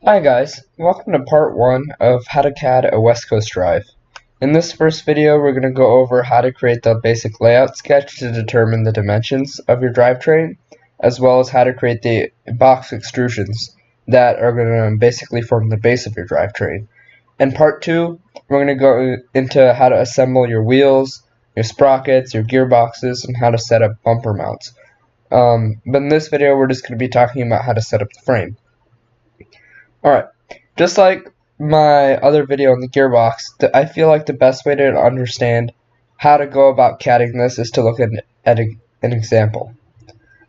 Hi guys, welcome to part 1 of how to CAD a West Coast drive. In this first video we're going to go over how to create the basic layout sketch to determine the dimensions of your drivetrain, as well as how to create the box extrusions that are going to basically form the base of your drivetrain. In part 2 we're going to go into how to assemble your wheels, your sprockets, your gearboxes, and how to set up bumper mounts. But in this video we're just going to be talking about how to set up the frame. Alright, just like my other video on the gearbox, I feel like the best way to understand how to go about CADing this is to look at an example.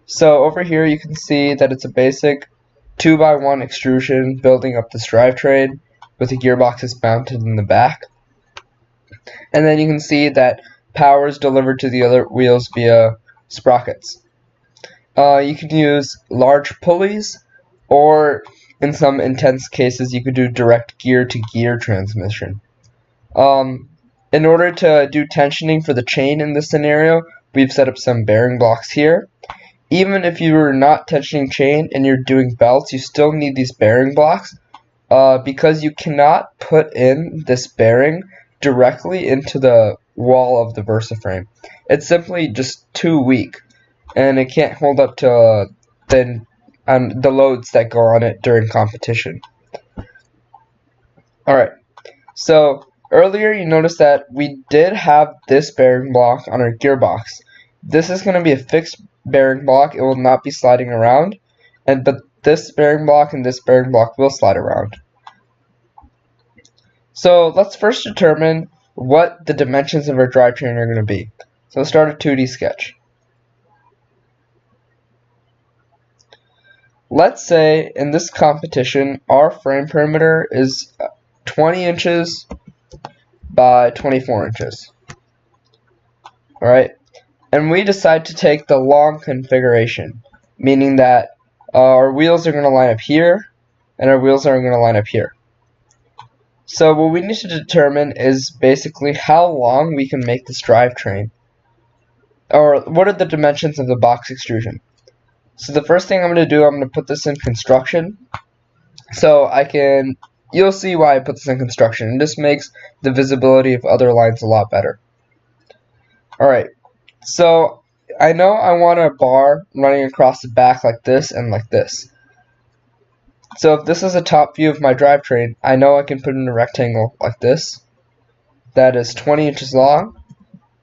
So over here you can see that it's a basic 2x1 extrusion building up this drivetrain with the gearboxes mounted in the back. And then you can see that power is delivered to the other wheels via sprockets. You can use large pulleys, or in some intense cases you could do direct gear-to-gear transmission. In order to do tensioning for the chain in this scenario, we've set up some bearing blocks here. Even if you are not tensioning chain and you're doing belts, you still need these bearing blocks because you cannot put in this bearing directly into the wall of the VersaFrame. It's simply just too weak, and it can't hold up to the loads that go on it during competition. Alright, so earlier you noticed that we did have this bearing block on our gearbox. This is going to be a fixed bearing block. It will not be sliding around, but this bearing block and this bearing block will slide around. So let's first determine what the dimensions of our drivetrain are going to be. So let's start a 2D sketch. Let's say in this competition our frame perimeter is 20 inches by 24 inches. Alright, and we decide to take the long configuration, meaning that our wheels are going to line up here and our wheels are going to line up here. So what we need to determine is basically how long we can make this drivetrain, or what are the dimensions of the box extrusion. So the first thing I'm going to do, I'm going to put this in construction. So you'll see why I put this in construction. It just makes the visibility of other lines a lot better. Alright, so I know I want a bar running across the back like this and like this. So if this is a top view of my drivetrain, I know I can put in a rectangle like this that is 20 inches long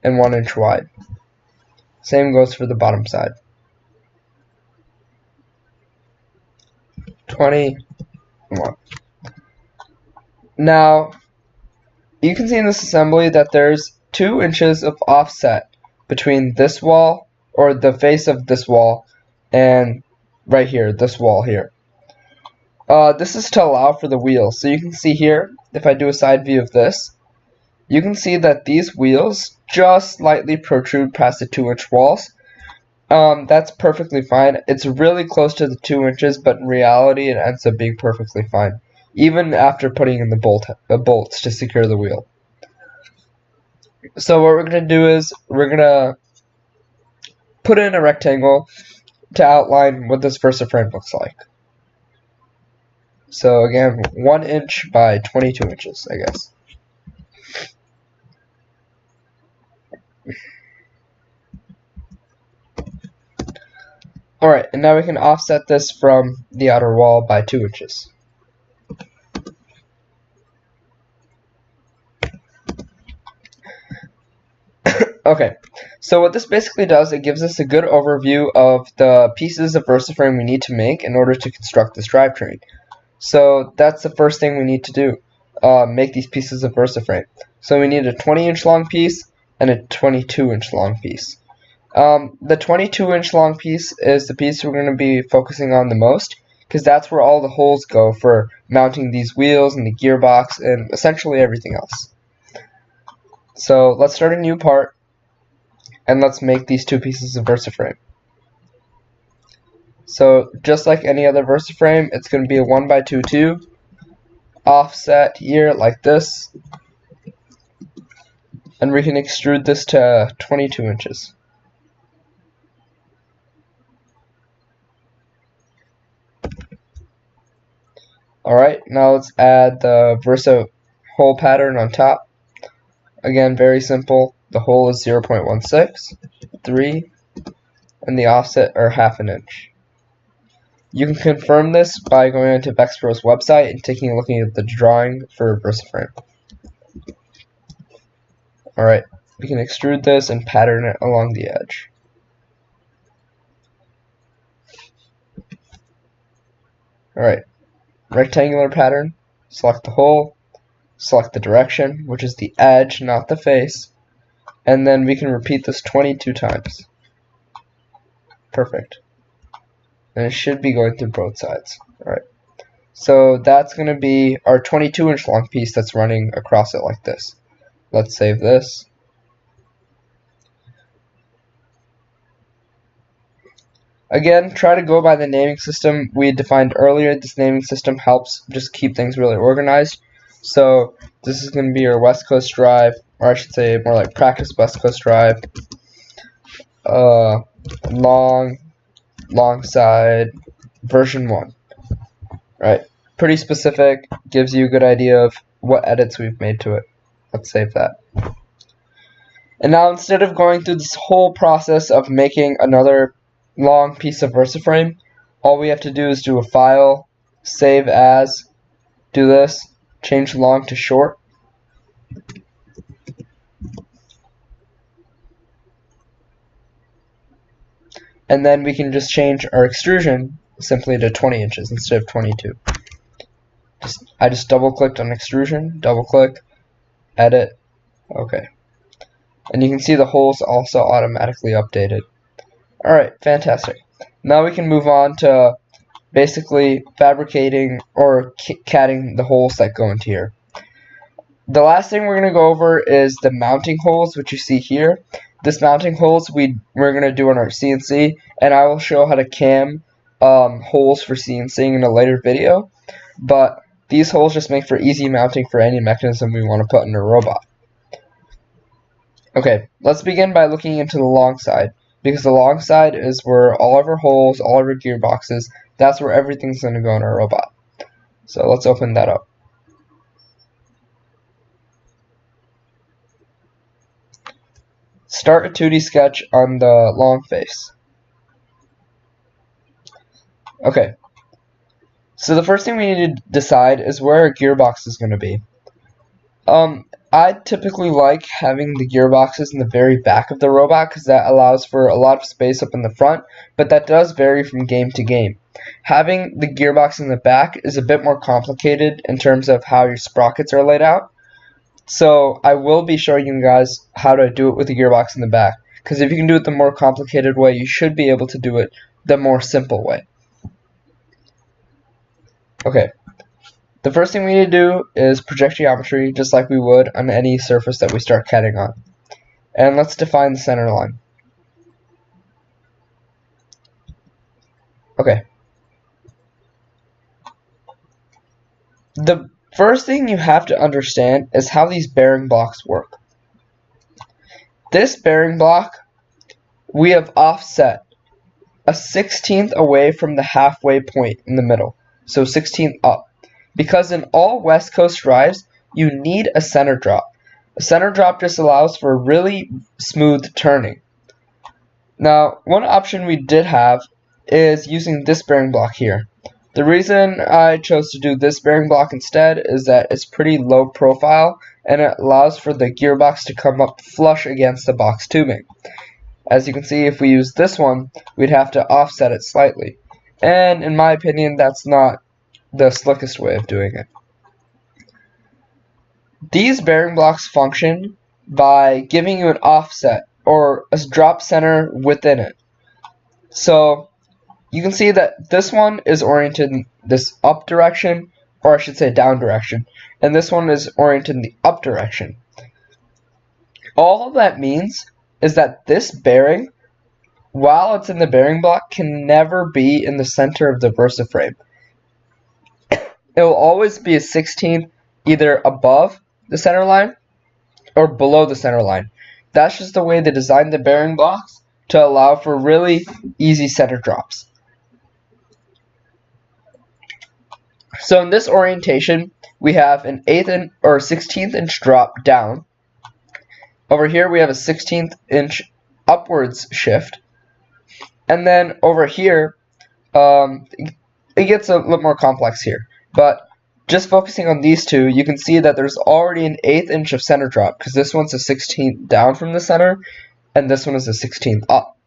and 1 inch wide. Same goes for the bottom side. 21. Now, you can see in this assembly that there's 2 inches of offset between this wall, or the face of this wall, and right here, this wall here. This is to allow for the wheels. So you can see here, if I do a side view of this, you can see that these wheels just slightly protrude past the 2-inch walls. That's perfectly fine. It's really close to the 2 inches, but in reality it ends up being perfectly fine, even after putting in the bolts to secure the wheel. So what we're going to do is we're going to put in a rectangle to outline what this VersaFrame looks like. So again, 1 inch by 22 inches, I guess. Alright, and now we can offset this from the outer wall by 2 inches. Okay, so what this basically does, it gives us a good overview of the pieces of VersaFrame we need to make in order to construct this drivetrain. So that's the first thing we need to do, make these pieces of VersaFrame. So we need a 20-inch long piece and a 22-inch long piece. The 22-inch long piece is the piece we're going to be focusing on the most, because that's where all the holes go for mounting these wheels and the gearbox and essentially everything else. So let's start a new part, and let's make these 2 pieces of VersaFrame. So just like any other VersaFrame, it's going to be a 1x2 tube, offset here like this, and we can extrude this to 22 inches. Alright, now let's add the Versa hole pattern on top. Again, very simple. The hole is 0.16, 3, and the offset are 1/2 inch. You can confirm this by going onto Vexpro's website and taking a look at the drawing for VersaFrame. Alright, we can extrude this and pattern it along the edge. Alright, rectangular pattern, select the hole, select the direction, which is the edge, not the face, and then we can repeat this 22 times. Perfect. And it should be going through both sides. Alright, so that's going to be our 22-inch long piece that's running across it like this. Let's save this. Again, try to go by the naming system we defined earlier. This naming system helps just keep things really organized. So this is going to be your West Coast drive, or I should say more like practice West Coast drive. Long side version 1. Right, pretty specific, gives you a good idea of what edits we've made to it. Let's save that. And now instead of going through this whole process of making another long piece of VersaFrame, all we have to do is do a file, save as, do this, change long to short, and then we can just change our extrusion simply to 20 inches instead of 22. I just double clicked on extrusion, double click, edit, okay. And you can see the holes also automatically updated. Alright, fantastic. Now we can move on to basically fabricating or CADing the holes that go into here. The last thing we're going to go over is the mounting holes, which you see here. This mounting holes we're going to do on our CNC, and I will show how to cam holes for CNCing in a later video. But these holes just make for easy mounting for any mechanism we want to put in a robot. Okay, let's begin by looking into the long side, because the long side is where all of our holes, all of our gearboxes, that's where everything's going to go in our robot. So let's open that up. Start a 2D sketch on the long face. Okay, so the first thing we need to decide is where our gearbox is going to be. I typically like having the gearboxes in the very back of the robot because that allows for a lot of space up in the front, but that does vary from game to game. Having the gearbox in the back is a bit more complicated in terms of how your sprockets are laid out. So I will be showing you guys how to do it with the gearbox in the back, because if you can do it the more complicated way, you should be able to do it the more simple way. Okay, the first thing we need to do is project geometry just like we would on any surface that we start CADing on. And let's define the center line. Okay. The first thing you have to understand is how these bearing blocks work. This bearing block, we have offset a 1/16 away from the halfway point in the middle. So 16 up. Because in all West Coast drives, you need a center drop. A center drop just allows for really smooth turning. Now, one option we did have is using this bearing block here. The reason I chose to do this bearing block instead is that it's pretty low profile and it allows for the gearbox to come up flush against the box tubing. As you can see, if we use this one, we'd have to offset it slightly. And in my opinion, that's not the slickest way of doing it. These bearing blocks function by giving you an offset or a drop center within it. So you can see that this one is oriented in this up direction, or I should say down direction, and this one is oriented in the up direction. All that means is that this bearing, while it's in the bearing block, can never be in the center of the VersaFrame. It will always be a 1/16 either above the center line or below the center line. That's just the way they designed the bearing blocks to allow for really easy center drops. So in this orientation, we have an 1/8 inch or 16th inch drop down. Over here we have a 16th inch upwards shift. And then over here, it gets a little more complex here. But just focusing on these two, you can see that there's already an 1/8 inch of center drop, because this one's a 16th down from the center, and this one is a 16th up.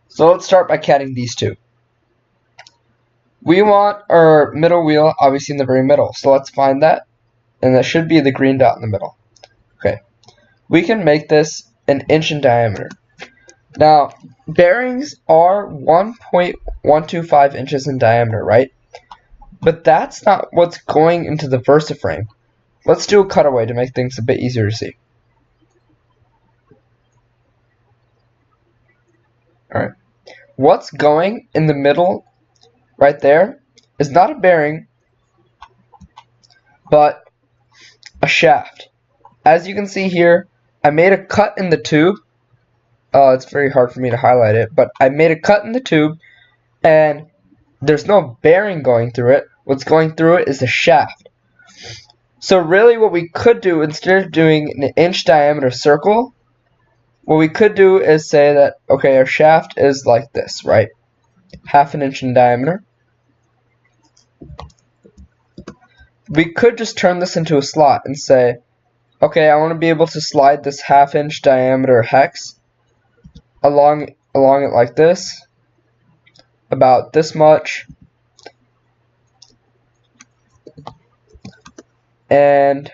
So let's start by CADing these two. We want our middle wheel obviously in the very middle, so let's find that, and that should be the green dot in the middle. Okay, we can make this an inch in diameter. Now, bearings are 1.125 inches in diameter, right? But that's not what's going into the VersaFrame. Let's do a cutaway to make things a bit easier to see. Alright, what's going in the middle right there is not a bearing, but a shaft. As you can see here, I made a cut in the tube. It's very hard for me to highlight it, but I made a cut in the tube, and there's no bearing going through it. What's going through it is a shaft. So really what we could do, instead of doing an inch diameter circle, what we could do is say that, okay, our shaft is like this, right? 1/2 inch in diameter. We could just turn this into a slot and say, okay, I want to be able to slide this 1/2 inch diameter hex along it like this, about this much, and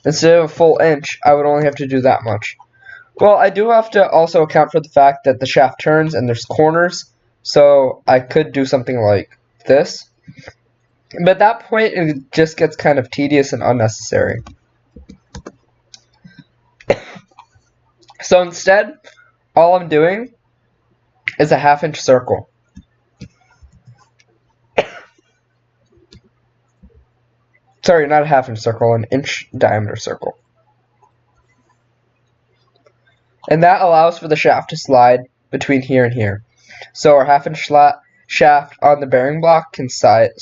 instead of a full inch, I would only have to do that much. Well, I do have to also account for the fact that the shaft turns and there's corners, so I could do something like this. But at that point, it just gets kind of tedious and unnecessary. So instead, all I'm doing is a 1/2 inch circle. Sorry, not a 1/2 inch circle, an inch diameter circle. And that allows for the shaft to slide between here and here. So our 1/2 inch shaft on the bearing block can slide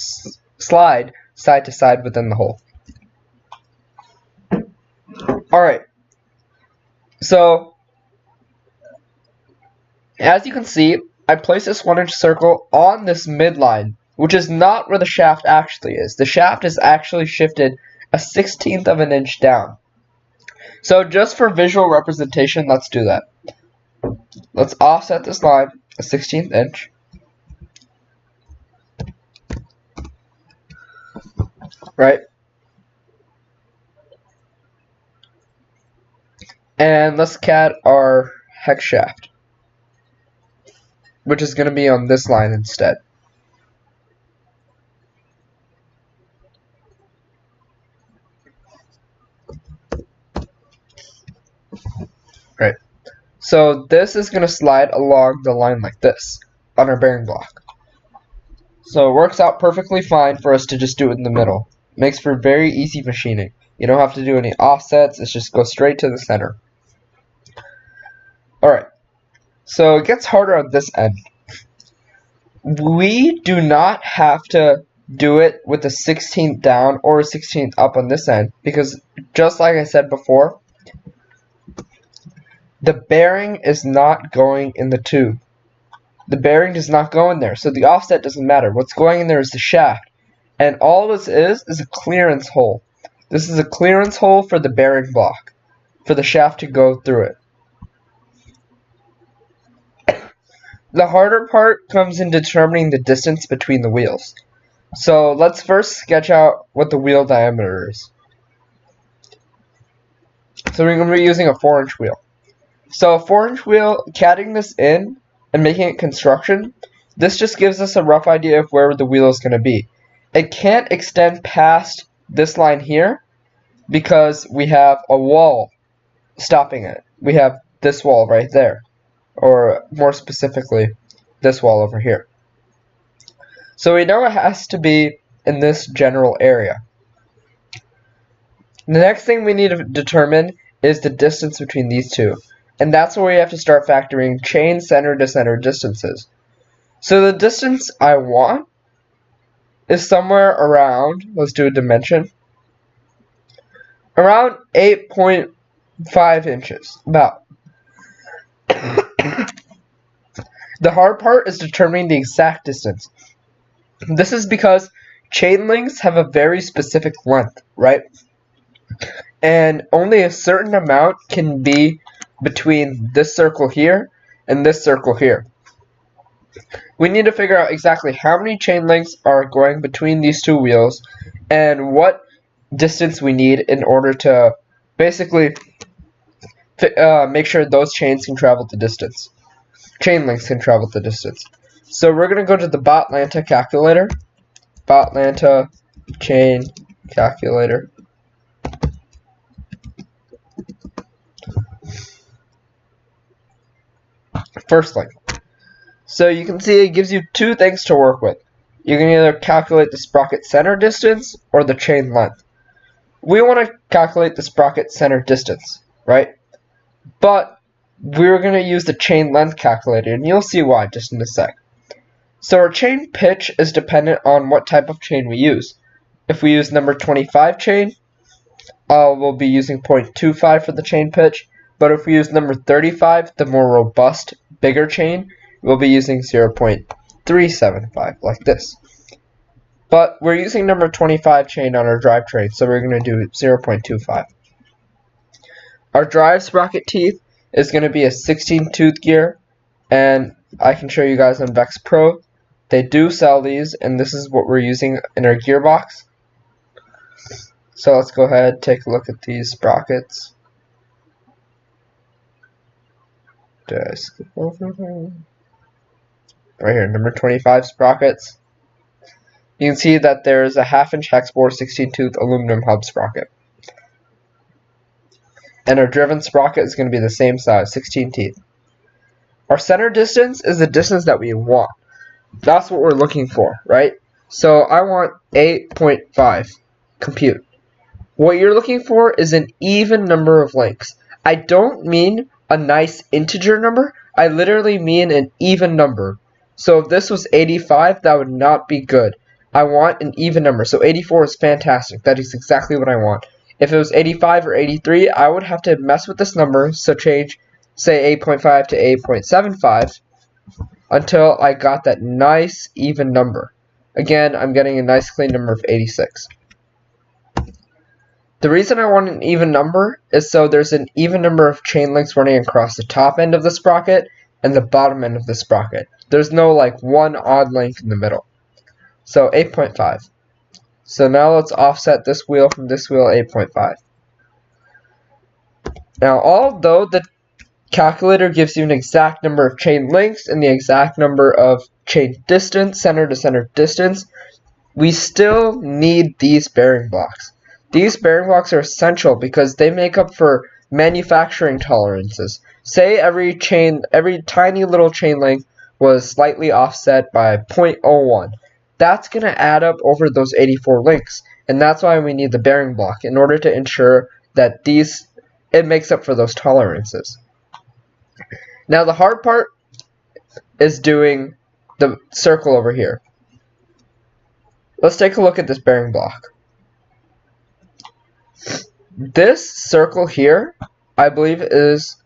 side to side within the hole. Alright, so as you can see, I place this 1 inch circle on this midline, which is not where the shaft actually is. The shaft is actually shifted a 1/16 of an inch down. So just for visual representation, let's do that. Let's offset this line a 1/16 inch. Right? And let's CAD our hex shaft, which is going to be on this line instead. Right. So this is going to slide along the line like this on our bearing block. So it works out perfectly fine for us to just do it in the middle. Makes for very easy machining. You don't have to do any offsets, it's just go straight to the center. Alright, so it gets harder on this end. We do not have to do it with a 16th down or a 16th up on this end, because just like I said before, the bearing is not going in the tube. The bearing does not go in there, so the offset doesn't matter. What's going in there is the shaft, and all this is a clearance hole. This is a clearance hole for the bearing block, for the shaft to go through it. The harder part comes in determining the distance between the wheels. So let's first sketch out what the wheel diameter is. So we're going to be using a 4-inch wheel. So a 4-inch wheel, CADing this in and making it construction, this just gives us a rough idea of where the wheel is going to be. It can't extend past this line here because we have a wall stopping it. We have this wall right there, or more specifically, this wall over here. So we know it has to be in this general area. The next thing we need to determine is the distance between these two. And that's where we have to start factoring chain center to center distances. So the distance I want is somewhere around, let's do a dimension, around 8.5 inches, about. The hard part is determining the exact distance. This is because chain links have a very specific length, right? And only a certain amount can be between this circle here and this circle here. We need to figure out exactly how many chain links are going between these two wheels and what distance we need in order to basically make sure those chains can travel the distance. Chain links can travel the distance. So we're going to go to the Botlanta calculator. Botlanta chain calculator. First link. So you can see it gives you two things to work with. You can either calculate the sprocket center distance or the chain length. We want to calculate the sprocket center distance, right? But we're going to use the chain length calculator, and you'll see why just in a sec. So our chain pitch is dependent on what type of chain we use. If we use number 25 chain, we'll be using 0.25 for the chain pitch. But if we use number 35, the more robust, bigger chain, we'll be using 0.375, like this. But we're using number 25 chain on our drivetrain, so we're going to do 0.25. Our drive sprocket teeth is going to be a 16-tooth gear, and I can show you guys on Vex Pro. They do sell these, and this is what we're using in our gearbox. So let's go ahead and take a look at these sprockets. Did I skip over them? Right here, number 25 sprockets. You can see that there's a 1/2-inch hex bore 16-tooth aluminum hub sprocket. And our driven sprocket is going to be the same size, 16 teeth. Our center distance is the distance that we want. That's what we're looking for, right? So I want 8.5. Compute. What you're looking for is an even number of links. I don't mean a nice integer number. I literally mean an even number. So if this was 85, that would not be good. I want an even number. So 84 is fantastic. That is exactly what I want. If it was 85 or 83, I would have to mess with this number, so change, say, 8.5 to 8.75 until I got that nice even number. Again, I'm getting a nice clean number of 86. The reason I want an even number is so there's an even number of chain links running across the top end of the sprocket and the bottom end of the sprocket. There's no like one odd link in the middle. So 8.5. So now let's offset this wheel from this wheel, 8.5. Now, although the calculator gives you an exact number of chain links and the exact number of chain distance, center to center distance, we still need these bearing blocks. These bearing blocks are essential because they make up for manufacturing tolerances. Say every tiny little chain link was slightly offset by 0.01. That's going to add up over those 84 links, and that's why we need the bearing block in order to ensure that it makes up for those tolerances. Now the hard part is doing the circle over here. Let's take a look at this bearing block. This circle here, I believe, is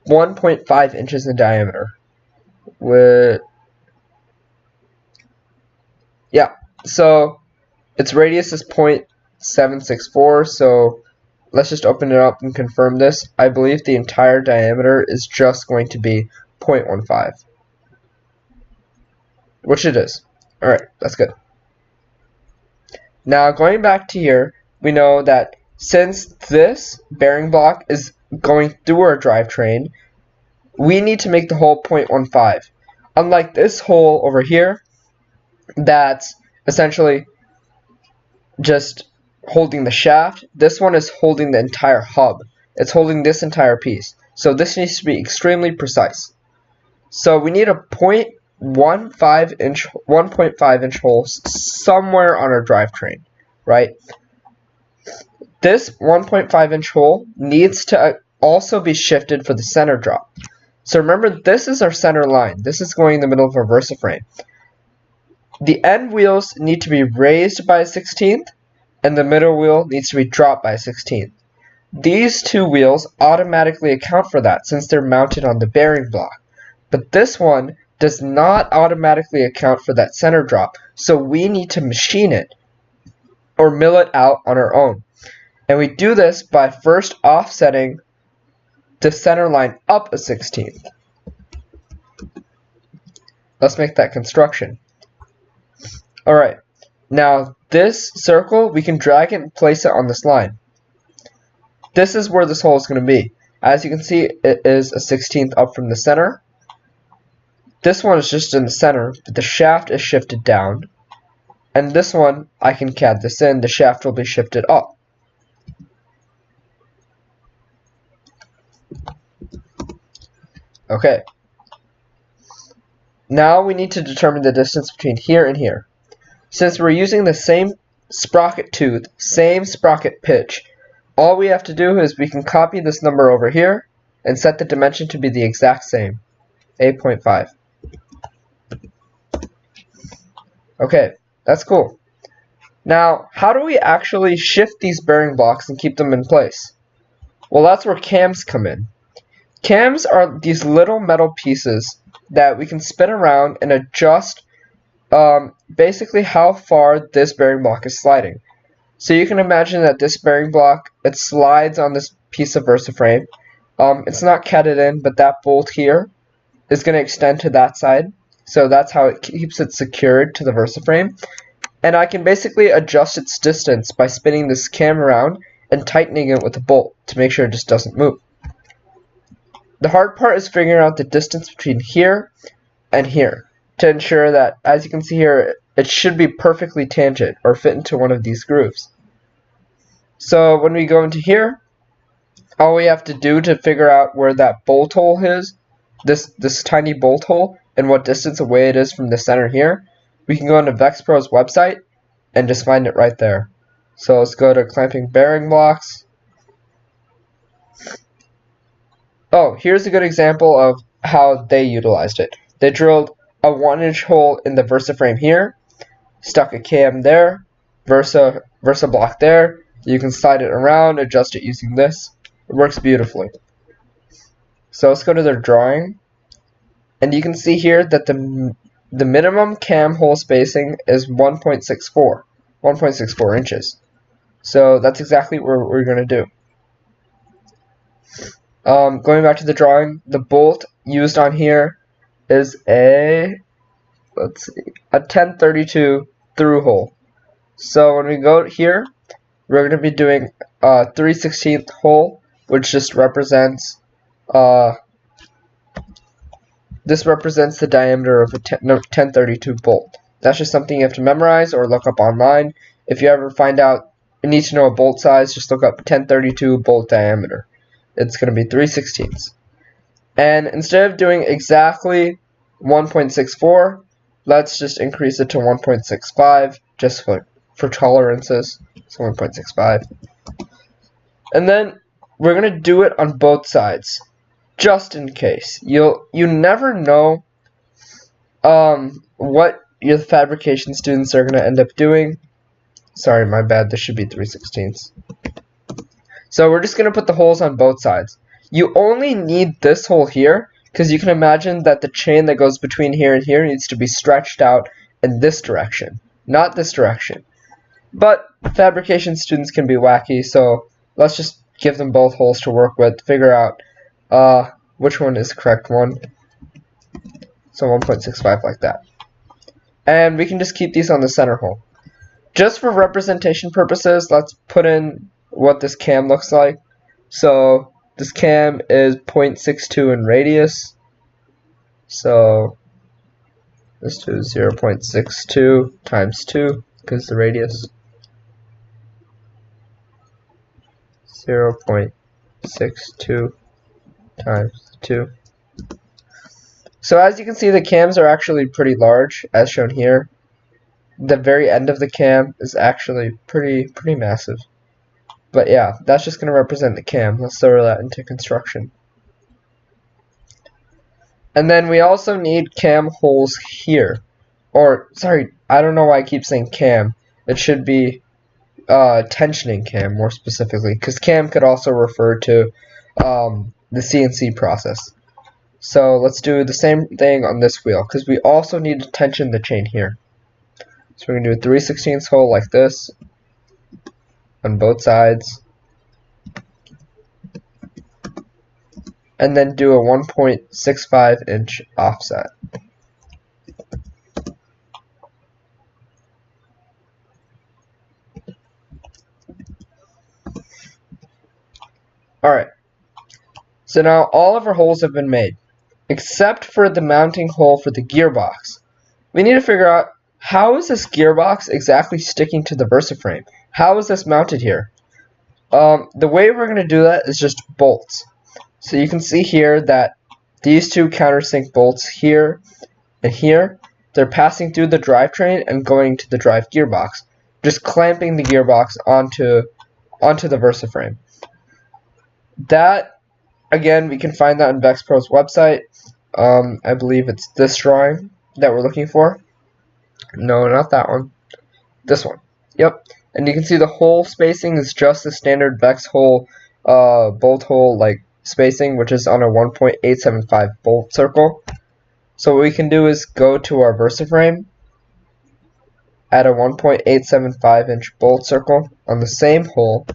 1.5 inches in diameter. So its radius is 0.764, so let's just open it up and confirm this. I believe the entire diameter is just going to be 0.15, which it is. Alright, that's good. Now going back to here, we know that since this bearing block is going through our drivetrain, we need to make the hole 0.15. Unlike this hole over here, that's essentially just holding the shaft, this one is holding the entire hub. It's holding this entire piece. So this needs to be extremely precise. So we need a 1.5 inch hole somewhere on our drivetrain, right? This 1.5 inch hole needs to also be shifted for the center drop. So remember, this is our center line. This is going in the middle of our VersaFrame. the end wheels need to be raised by a 16th, and the middle wheel needs to be dropped by a 16th. These two wheels automatically account for that since they're mounted on the bearing block. But this one does not automatically account for that center drop, so we need to machine it or mill it out on our own. And we do this by first offsetting the center line up a 16th. Let's make that construction. Alright, now this circle, we can drag it and place it on this line. This is where this hole is going to be. As you can see, it is a 16th up from the center. This one is just in the center, but the shaft is shifted down. And this one, I can CAD this in, the shaft will be shifted up. Okay. Now we need to determine the distance between here and here. Since we're using the same sprocket tooth, same sprocket pitch, all we have to do is we can copy this number over here and set the dimension to be the exact same, 8.5. Okay, that's cool. Now, how do we actually shift these bearing blocks and keep them in place? Well, that's where cams come in. Cams are these little metal pieces that we can spin around and adjust basically how far this bearing block is sliding. So you can imagine that this bearing block, it slides on this piece of VersaFrame. It's not CAD'd in, but that bolt here is going to extend to that side. So that's how it keeps it secured to the VersaFrame. And I can basically adjust its distance by spinning this cam around and tightening it with a bolt to make sure it just doesn't move. The hard part is figuring out the distance between here and here to ensure that, as you can see here, it should be perfectly tangent or fit into one of these grooves. So when we go into here, all we have to do to figure out where that bolt hole is, this tiny bolt hole, and what distance away it is from the center here, we can go into VexPro's website and just find it right there. So let's go to clamping bearing blocks. Oh, here's a good example of how they utilized it. They drilled a 1-inch hole in the VersaFrame here, stuck a cam there, Versa block there. You can slide it around, adjust it using this. It works beautifully. So let's go to their drawing, and you can see here that the minimum cam hole spacing is 1.64 inches. So that's exactly what we're going to do. Going back to the drawing, the bolt used on here is a 1032 through hole. So when we go here, we're going to be doing a 3/16 hole, which just represents this represents the diameter of a 1032 bolt. That's just something you have to memorize or look up online. If you ever find out you need to know a bolt size, just look up 1032 bolt diameter. It's going to be 3/16. And instead of doing exactly 1.64, let's just increase it to 1.65 just for tolerances. So 1.65. And then we're going to do it on both sides, just in case. You never know what your fabrication students are going to end up doing. Sorry, my bad. This should be 3/16. So we're just going to put the holes on both sides. You only need this hole here because you can imagine that the chain that goes between here and here needs to be stretched out in this direction, not this direction. But fabrication students can be wacky, so let's just give them both holes to work with, figure out which one is the correct one. So 1.65 like that. And we can just keep these on the center hole. Just for representation purposes, let's put in what this cam looks like. So this cam is 0.62 in radius. So let's do 0.62 times 2 because the radius. 0.62 times 2. So as you can see, the cams are actually pretty large, as shown here. The very end of the cam is actually pretty massive. But yeah, that's just going to represent the cam. Let's throw that into construction. And then we also need cam holes here. or sorry, I don't know why I keep saying cam. It should be tensioning cam more specifically, because cam could also refer to the CNC process. So let's do the same thing on this wheel, because we also need to tension the chain here. So we're going to do a 3/16 hole like this on both sides, and then do a 1.65 inch offset. Alright, so now all of our holes have been made, except for the mounting hole for the gearbox. We need to figure out, how is this gearbox exactly sticking to the VersaFrame? How is this mounted here? The way we're going to do that is just bolts. So you can see here that these two countersink bolts here and here, they're passing through the drivetrain and going to the drive gearbox, just clamping the gearbox onto the VersaFrame. That, again, we can find that on VexPro's website. I believe it's this drawing that we're looking for. No, not that one. This one. Yep. And you can see the hole spacing is just the standard Vex hole, bolt hole like spacing, which is on a 1.875 bolt circle. So what we can do is go to our VersaFrame, add a 1.875 inch bolt circle on the same hole,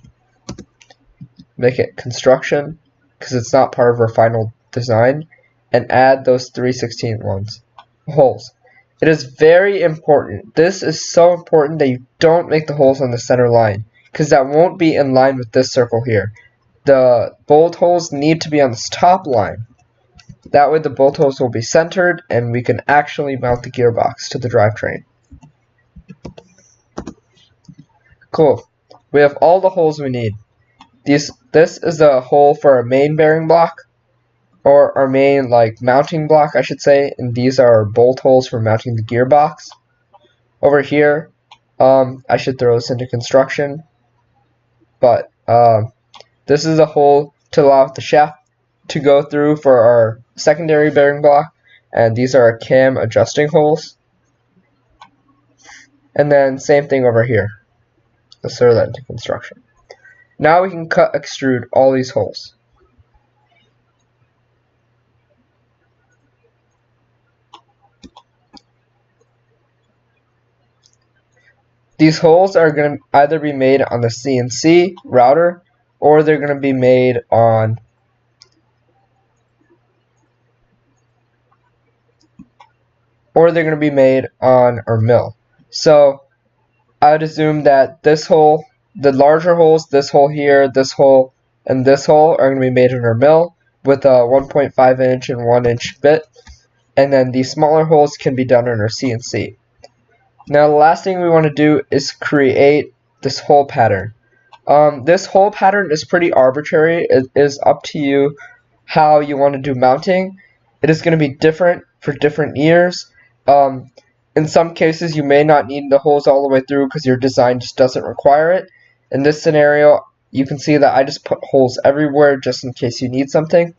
make it construction, because it's not part of our final design, and add those 3/16 holes. It is very important. This is so important that you don't make the holes on the center line, because that won't be in line with this circle here. The bolt holes need to be on this top line. That way the bolt holes will be centered and we can actually mount the gearbox to the drivetrain. Cool. We have all the holes we need. This is a hole for our main bearing block, or our main mounting block I should say, and these are bolt holes for mounting the gearbox. Over here, I should throw this into construction, but this is a hole to allow the shaft to go through for our secondary bearing block, and these are our cam adjusting holes. And then same thing over here. Let's throw that into construction. Now we can extrude all these holes. These holes are going to either be made on the CNC router, or they're going to be made on our mill. So I would assume that this hole, the larger holes, this hole here, this hole, and this hole are going to be made in our mill with a 1.5 inch and 1 inch bit, and then these smaller holes can be done in our CNC. Now the last thing we want to do is create this hole pattern. This hole pattern is pretty arbitrary. It is up to you how you want to do mounting. It is going to be different for different years. In some cases you may not need the holes all the way through because your design just doesn't require it. In this scenario, you can see that I just put holes everywhere just in case you need something.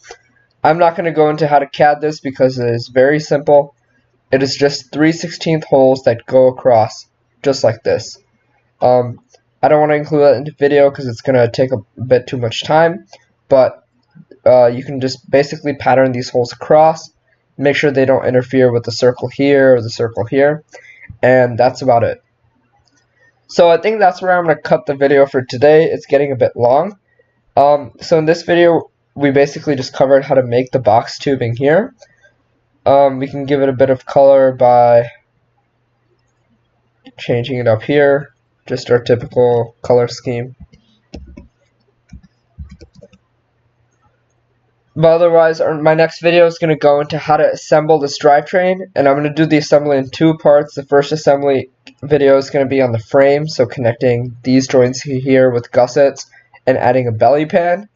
I'm not going to go into how to CAD this because it is very simple. It is just 3/16 holes that go across just like this. I don't want to include that into video because it's going to take a bit too much time, but you can just basically pattern these holes across, make sure they don't interfere with the circle here or the circle here, and that's about it. So I think that's where I'm going to cut the video for today. It's getting a bit long. So in this video we basically just covered how to make the box tubing here. We can give it a bit of color by changing it up here, just our typical color scheme. But otherwise, my next video is going to go into how to assemble this drivetrain, and I'm going to do the assembly in two parts. The first assembly video is going to be on the frame, so connecting these joints here with gussets and adding a belly pan.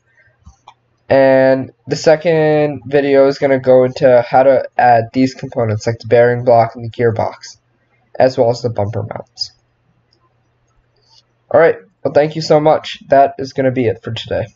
And the second video is going to go into how to add these components like the bearing block and the gearbox, as well as the bumper mounts. Alright, well thank you so much. That is going to be it for today.